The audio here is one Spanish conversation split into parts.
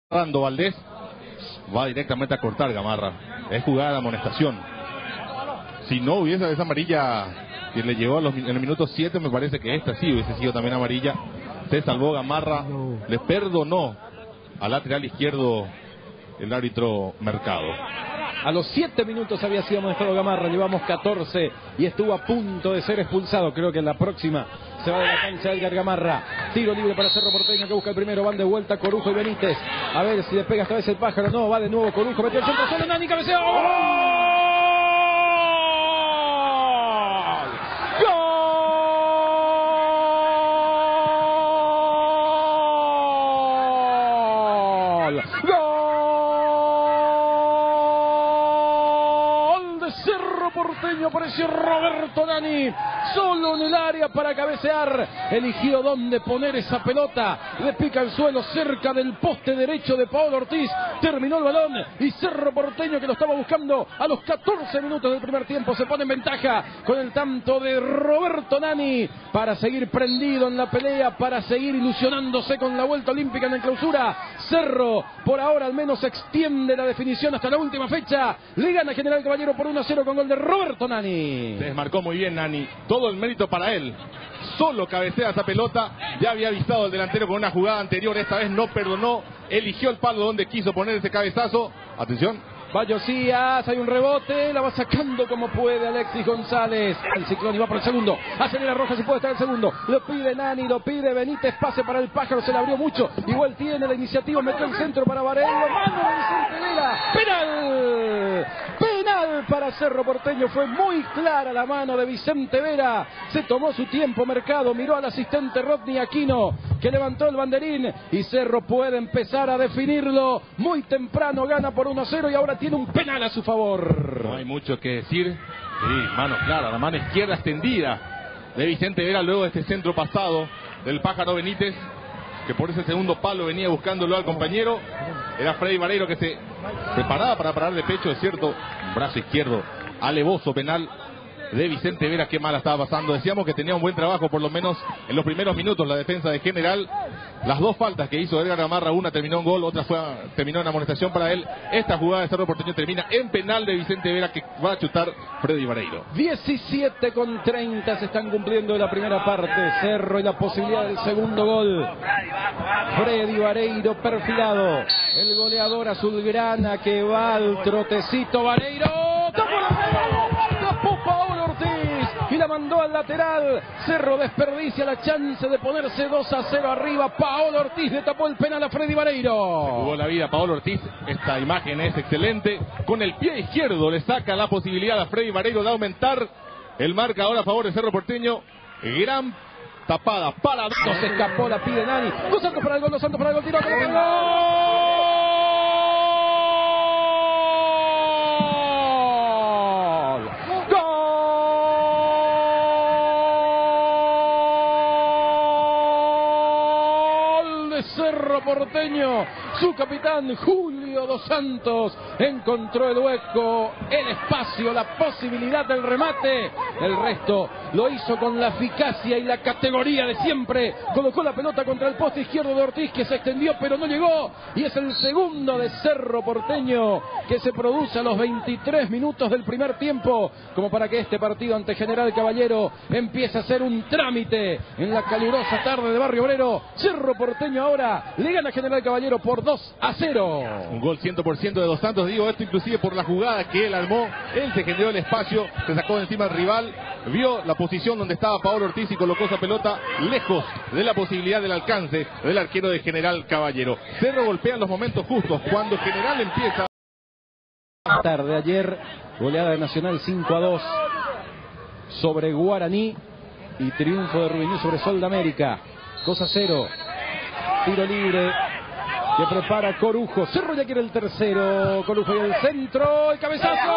Rando Valdés va directamente a cortar Gamarra. Es jugada de amonestación. Si no hubiese esa amarilla que le llegó en el minuto 7, me parece que esta sí hubiese sido también amarilla. Se salvó Gamarra, le perdonó al lateral izquierdo el árbitro Mercado. A los 7 minutos había sido amonestado Gamarra, llevamos 14 y estuvo a punto de ser expulsado. Creo que en la próxima se va de la cancha Edgar Gamarra. Tiro libre para Cerro Porteño que busca el primero, van de vuelta Corujo y Benítez. A ver si le pega esta vez el pájaro, no, va de nuevo Corujo, metió el centro, solo Nani, cabecea. ¡Oh! Cerro Porteño, apareció Roberto Nani, solo en el área para cabecear, eligió dónde poner esa pelota, le pica al suelo cerca del poste derecho de Paolo Ortiz, terminó el balón y Cerro Porteño, que lo estaba buscando a los 14 minutos del primer tiempo, se pone en ventaja con el tanto de Roberto Nani para seguir prendido en la pelea, para seguir ilusionándose con la vuelta olímpica en la clausura. Cerro por ahora al menos extiende la definición hasta la última fecha, le gana General Caballero por 1-0 con gol de Roberto Nani. Se desmarcó muy bien Nani, todo el mérito para él. Solo cabecea esa pelota, ya había avisado al delantero con una jugada anterior, esta vez no perdonó, eligió el palo donde quiso poner ese cabezazo. Atención. Va Josías, hay un rebote, la va sacando como puede Alexis González. El Ciclón y va por el segundo. Acelera Rojas y puede estar el segundo. Lo pide Nani, lo pide Benítez, pase para el pájaro, se le abrió mucho. Igual tiene la iniciativa, metió el centro para Varelo. Mano de Vicente Vera. ¡Penal! Penal para Cerro Porteño, fue muy clara la mano de Vicente Vera. Se tomó su tiempo Mercado, miró al asistente Rodney Aquino, que levantó el banderín y Cerro puede empezar a definirlo. Muy temprano gana por 1-0 y ahora tiene un penal a su favor. No hay mucho que decir. Sí, mano clara, la mano izquierda extendida de Vicente Vera luego de este centro pasado del pájaro Benítez, que por ese segundo palo venía buscándolo al compañero. Era Freddy Vareiro que se preparaba para parar de pecho, es cierto, brazo izquierdo, alevoso penal de Vicente Vera. Qué mal estaba pasando. Decíamos que tenía un buen trabajo, por lo menos en los primeros minutos, la defensa de General. Las dos faltas que hizo Edgar Gamarra, una terminó en gol, otra terminó en amonestación para él. Esta jugada de Cerro Porteño termina en penal de Vicente Vera, que va a chutar Freddy Vareiro. 17:30 se están cumpliendo la primera parte. Cerro y la posibilidad del segundo gol. Freddy Vareiro perfilado, el goleador azulgrana que va al trotecito. Vareiro tapó Paolo Ortiz y la mandó al lateral. Cerro desperdicia la chance de ponerse 2-0 arriba. Paolo Ortiz le tapó el penal a Freddy Vareiro. Se jugó la vida Paolo Ortiz. Esta imagen es excelente. Con el pie izquierdo le saca la posibilidad a Freddy Vareiro de aumentar el marcador a favor de Cerro Porteño. Gran tapada para... No se escapó, la pide Nani. Dos Santos para el gol, Dos Santos para el gol. Tiro, ¡gol! Cerro Porteño, su capitán Julio Dos Santos encontró el hueco, el espacio, la posibilidad del remate. El resto lo hizo con la eficacia y la categoría de siempre. Colocó la pelota contra el poste izquierdo de Ortiz, que se extendió pero no llegó, y es el segundo de Cerro Porteño que se produce a los 23 minutos del primer tiempo, como para que este partido ante General Caballero empiece a ser un trámite en la calurosa tarde de Barrio Obrero. Cerro Porteño ahora le gana a General Caballero por 2-0. Un gol 100% de Dos Santos. Digo esto inclusive por la jugada que él armó. Él se generó el espacio, se sacó de encima al rival, vio la posición donde estaba Paolo Ortiz y colocó esa pelota lejos de la posibilidad del alcance del arquero de General Caballero. Cerro golpea en los momentos justos, cuando General empieza. Tarde ayer, goleada de Nacional 5-2 sobre Guaraní y triunfo de Rubinú sobre Sol de América. 2-0. Tiro libre que prepara Corujo. Cerro ya quiere el tercero. Corujo y el centro. El cabezazo.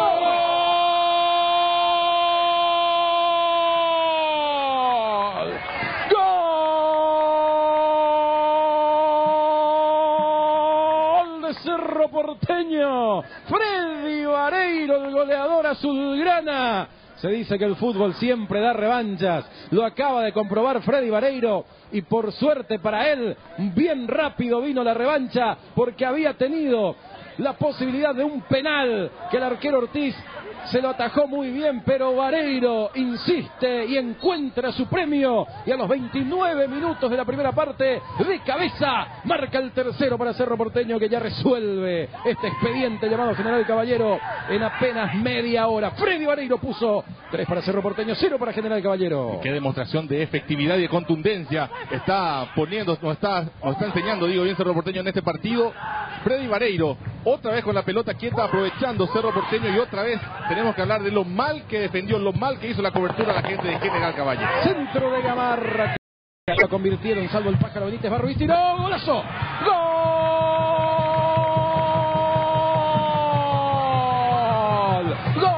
¡Gol de Cerro Porteño! Freddy Vareiro, el goleador azulgrana. Se dice que el fútbol siempre da revanchas. Lo acaba de comprobar Freddy Vareiro. Y por suerte para él, bien rápido vino la revancha, porque había tenido la posibilidad de un penal que el arquero Ortiz se lo atajó muy bien, pero Vareiro insiste y encuentra su premio. Y a los 29 minutos de la primera parte, de cabeza, marca el tercero para Cerro Porteño, que ya resuelve este expediente llamado General Caballero en apenas media hora. Freddy Vareiro puso 3 para Cerro Porteño, 0 para General Caballero. Qué demostración de efectividad y de contundencia está poniendo, nos está enseñando, digo bien, Cerro Porteño en este partido. Freddy Vareiro, otra vez con la pelota quieta, aprovechando Cerro Porteño, y otra vez tenemos que hablar de lo mal que defendió, lo mal que hizo la cobertura la gente de General Caballero. Centro de Gamarra, que lo convirtieron, salvo el pájaro Benítez, Barruiz tiró, golazo, gol, gol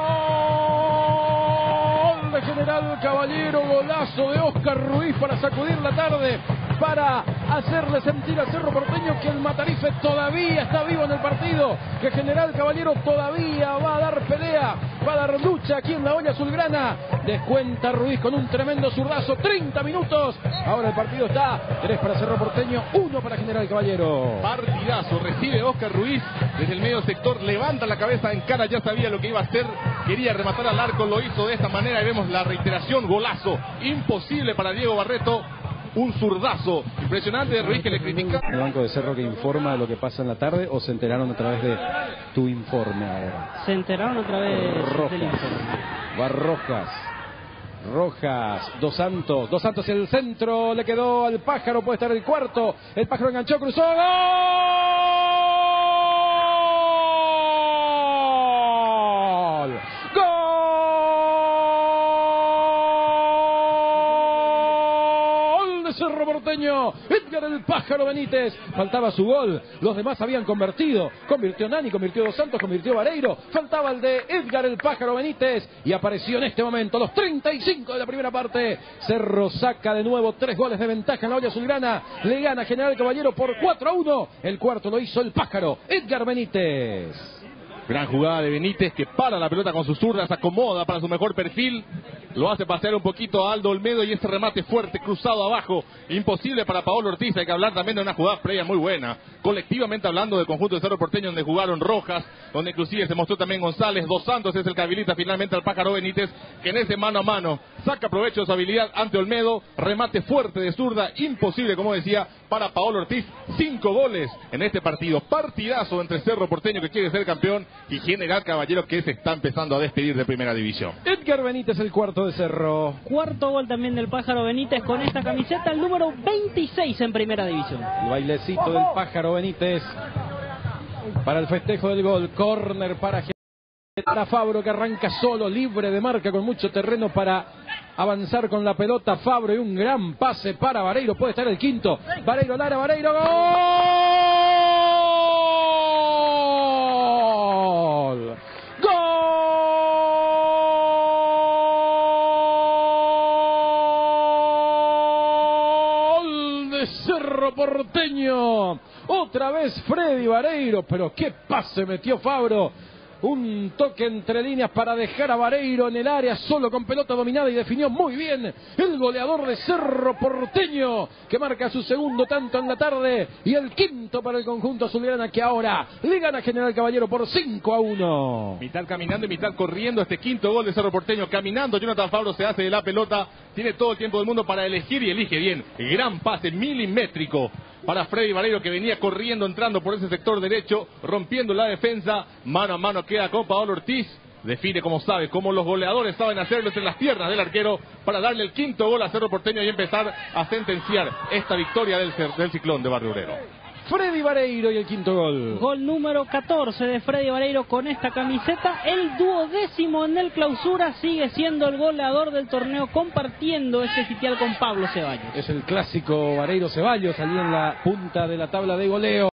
de General Caballero, golazo de Oscar Ruiz para sacudir la tarde, para hacerle sentir a Cerro Porteño que el Matarife todavía está vivo en el partido, que General Caballero todavía va a dar pelea, va a dar lucha aquí en la olla azulgrana. Descuenta Ruiz con un tremendo zurdazo, 30 minutos. Ahora el partido está 3 para Cerro Porteño, 1 para General Caballero. Partidazo, recibe Oscar Ruiz desde el medio sector, levanta la cabeza en cara, ya sabía lo que iba a hacer, quería rematar al arco, lo hizo de esta manera y vemos la reiteración, golazo, imposible para Diego Barreto. Un zurdazo impresionante de Ruiz, que le critica. El banco de Cerro que informa de lo que pasa en la tarde, o se enteraron a través de tu informe ahora. Se enteraron a través del informe. Va Rojas, Dos Santos en el centro, le quedó al pájaro, puede estar el cuarto, el pájaro enganchó, cruzó, ¡gol! Cerro Porteño, Edgar el Pájaro Benítez, faltaba su gol, los demás habían convertido, convirtió Nani, convirtió Dos Santos, convirtió Vareiro, faltaba el de Edgar el Pájaro Benítez y apareció en este momento, los 35 de la primera parte. Cerro saca de nuevo 3 goles de ventaja en la olla azulgrana, le gana General Caballero por 4-1, el cuarto lo hizo el Pájaro, Edgar Benítez. Gran jugada de Benítez, que para la pelota con sus zurdas, se acomoda para su mejor perfil, lo hace pasear un poquito a Aldo Olmedo, y este remate fuerte, cruzado abajo, imposible para Paolo Ortiz. Hay que hablar también de una jugada previa muy buena, colectivamente hablando del conjunto de Cerro Porteño, donde jugaron Rojas, donde inclusive se mostró también González. Dos Santos es el que habilita finalmente al Pájaro Benítez, que en ese mano a mano saca provecho de su habilidad ante Olmedo, remate fuerte de zurda, imposible, como decía, para Paolo Ortiz. 5 goles en este partido, partidazo entre Cerro Porteño, que quiere ser campeón, y General Caballero, que se está empezando a despedir de primera división. Edgar Benítez, el cuarto de Cerro. Cuarto gol también del Pájaro Benítez con esta camiseta, el número 26 en primera división. El bailecito del Pájaro Benítez para el festejo del gol. Córner para Fabro, que arranca solo, libre de marca, con mucho terreno para avanzar con la pelota. Fabro, y un gran pase para Vareiro, puede estar el quinto. Vareiro, Lara, Vareiro, ¡gol! ¡Gol de Cerro Porteño! Otra vez Freddy Vareiro, pero qué pase metió Fabro. Un toque entre líneas para dejar a Vareiro en el área, solo con pelota dominada, y definió muy bien el goleador de Cerro Porteño, que marca su segundo tanto en la tarde y el quinto para el conjunto azulgrana, que ahora le gana a General Caballero por 5-1. Mitad caminando y mitad corriendo, este quinto gol de Cerro Porteño. Caminando, Jonathan Fabro se hace de la pelota, tiene todo el tiempo del mundo para elegir y elige bien. Gran pase milimétrico para Freddy Vareiro, que venía corriendo, entrando por ese sector derecho, rompiendo la defensa. Mano a mano queda con Paolo Ortiz, define como sabe, como los goleadores saben hacerlo, en las piernas del arquero, para darle el quinto gol a Cerro Porteño y empezar a sentenciar esta victoria del Ciclón de Barrio Obrero. Freddy Vareiro y el quinto gol. Gol número 14 de Freddy Vareiro con esta camiseta. El 12º en el Clausura, sigue siendo el goleador del torneo, compartiendo ese sitial con Pablo Ceballos. Es el clásico Vareiro-Ceballos, allí en la punta de la tabla de goleo.